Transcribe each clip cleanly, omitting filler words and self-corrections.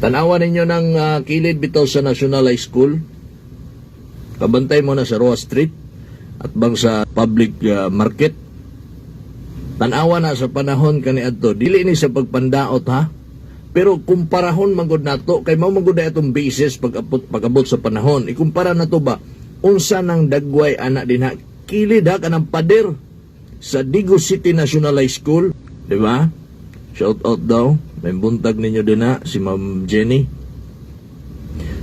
Tanawan ninyo ng kilid bitaw sa National High School. Kabantay mo na sa Roa Street at bang sa public market. Tanawa na sa panahon kaniadto, dili ni sa pagpandaot ha. Pero kumparahon magud nato kay mao magud atong basis pag-abot sa panahon. Ikumpara nato ba unsa nang dagway ana dinha kilid ha kanang pader sa Digos City National High School, di ba? Shout out daw, may buntag ninyo din na si Ma'am Jenny.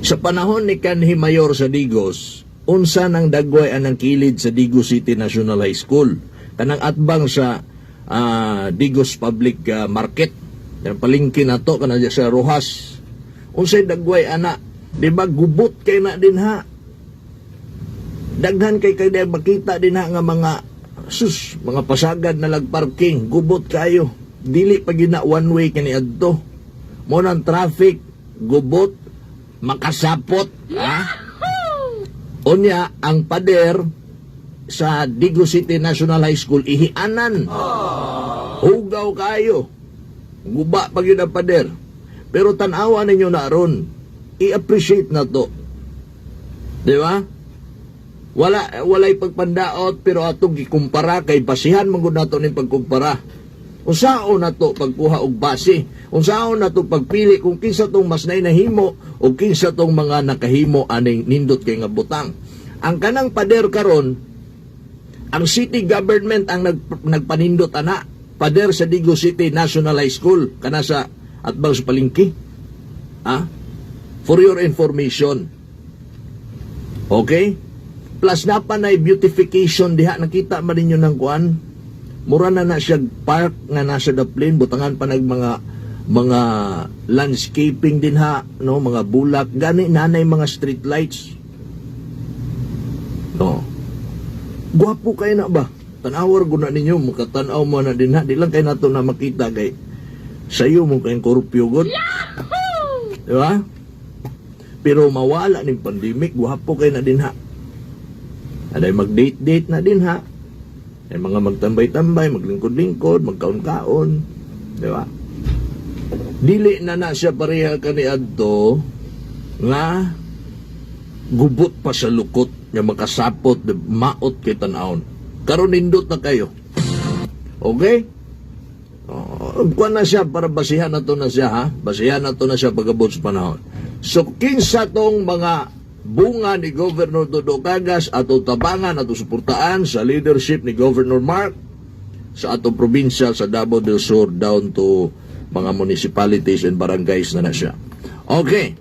Sa panahon ni kanhi mayor sa Digos, unsa nang dagway anang kilid sa Digos City National High School kanang atbang sa Digos Public Market. Yang palingki na to kana sa Rojas. Unsay dagway ana, di ba gubot kay na din ha. Daghan kay makita din ha nga mga mga pasagad na lag-parking, gubot kayo. Dili pa gina one way kani adto. Mo nang traffic, gubot, makasapot, ha? Unya ang pader sa Digos City National High School ihianan. Hugaw kayo. Guba pag yun ang pader. Pero tanawa ninyo na ron. I-appreciate na to. Di ba? Walay pagpandaot pero atong gikumpara kay basihan magud nato ning pagkumpara. Unsaon nato pagkuha og base? Unsaon nato pagpili kung kinsa tong mas nahimo o kinsa tong mga nakahimo aning nindot kay nga butang. Ang kanang pader karon, ang city government ang nagpanindot ana. Pader sa Digos City National High School kana sa atbang sa palingki. For your information. Okay? Plus na pa na beautification diha, nakita man ninyo ng kuan. Mura na siya park nga nasa daplin, butangan pa nag mga landscaping din ha, no, mga bulak, gani nanay mga street lights. No. Gwapo kayo na ba? Tanawar guna ninyo, makatanaw mo na din ha. Di lang kayo nato na makita kay sayo mo kayong korupyo god. Diba? Pero mawala ng pandemic, guwapo kayo na din ha. Aday mag-date-date na din ha. Ay mga magtambay-tambay, maglingkod-lingkod, magkaon-kaon. Diba? Dili na siya pareha kaniadto nga gubot pa sa lukot nga makasapot, maot kay tanawon. Karon nindot na kayo. Okay? Kuha na siya para basihan na to na siya ha. Basihan na to na siya pag-abot sa panahon. So kinsa tong mga bunga ni Governor Dodo Cagas ato tabangan ato suportaan sa leadership ni Governor Mark sa atong probinsya sa Davao del Sur down to mga municipalities and barangays na siya. Okay.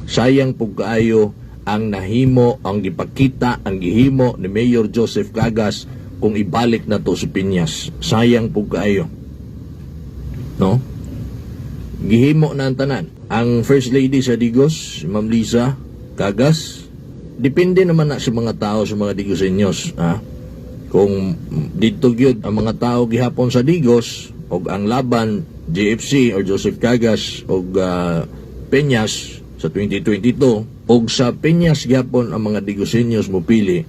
Sayang po kaayo ang nahimo, ang gipakita, ang gihimo ni Mayor Joseph Cagas kung ibalik na to sa Piñas. Sayang po kaayo. No? Gihimo na ang tanan. Ang First Lady sa Digos, Ma'am Liza Cagas, depende naman na sa mga tao, sa mga Digosenyos. Ha? Kung dito gyud ang mga tao gihapon sa Digos, o ang laban, JFC or Joseph Cagas o Peñas sa 2022, o sa Peñas gyapon ang mga Digosenyos mupili,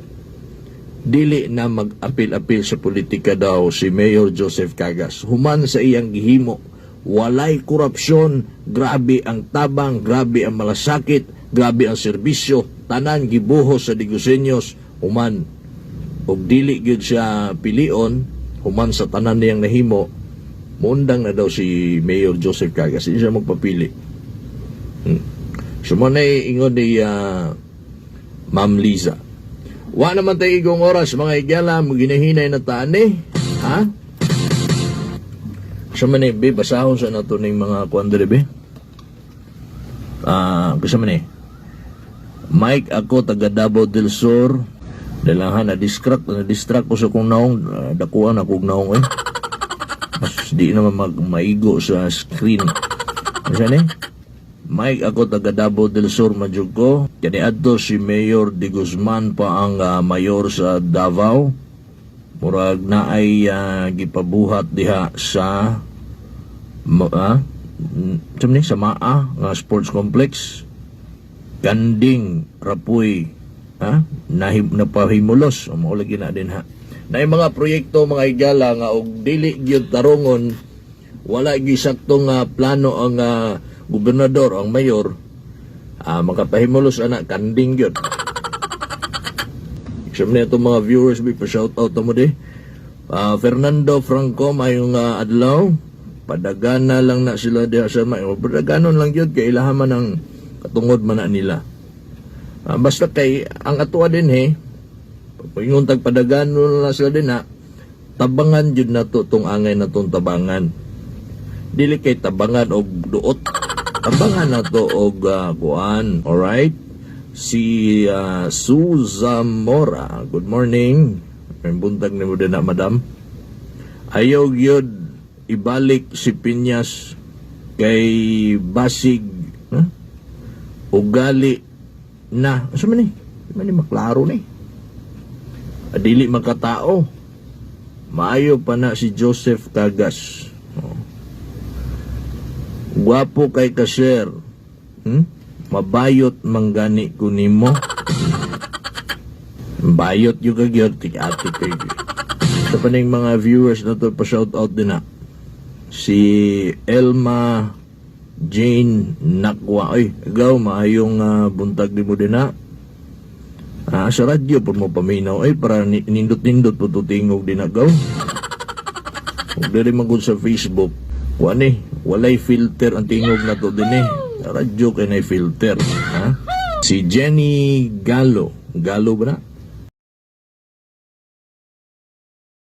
dili na mag-apil-apil sa politika daw si Mayor Joseph Cagas. Human sa iyang gihimo, walay korupsyon, grabe ang tabang, grabe ang malasakit, grabe ang serbisyo, tanan gibuhos sa Digosenyos, human. Og dili gyud siya pilion, human sa tanan niyang nahimo, muundang na daw si Mayor Joseph Cagas, hindi siya magpapili. So man ay ingon ni Ma'am Liza. Wa naman tayo igong oras mga igyala, maginahinay na taan ha? So man ay basahon sa nato ning mga kuandre be. Kasi man Mike, ako taga Davao del Sur. Dalahan na-distract ko sa kong naong, dakuan akong naong Mas di naman maigo sa screen. Kasi Mike, ako taga Davao del Sur, madyog ko. Kani adto si Mayor De Guzman pa ang mayor sa Davao. Murag na ay gipabuhat diha sa sa MAA nga sports complex. Ganding Rapoy napahimulos o maulagi na din ha. Na yung mga proyekto mga igala nga og dili gyud tarongon, wala gisaktong plano ang gobernador, ang mayor, makapahimulos anak, kanding yun. Siyempre na itong mga viewers, pa-shout out mo di. Fernando Franco, mayong adlaw, padagana lang na sila diha sa padaganon lang yun, kay ilahaman ng katungod man na nila. Basta kay, ang atua din pagpingon tag padaganon lang sila din tabangan yun na to, tong angay na tong tabangan. Dili kay tabangan og duot. Tabangan na to og kuan. Alright? Si Suzamora. Good morning. May buntag ni mo din na, madam. Ayaw gyud ibalik si Piñas kay basig ugali na. Asa man ni? Man ni maklaro ni. Adili makatao. Maayo pa na si Joseph Cagas. Gwapo kay kasir. Mabayot manggani kunimo. Bayot yung kagyot, ati kay. Sa paning mga viewers na to, pa-shout out din na. Si Elma Jane Nakwa. Ay, ikaw, maayong buntag din mo din na. Sa radyo po mo paminaw. Ay, para nindot-nindot po tutingog din na, gaw. Huwag na rin magod sa Facebook. Walay filter ang tingog na to din Radyo kay na filter. Si Jenny Galo. Galo ba na?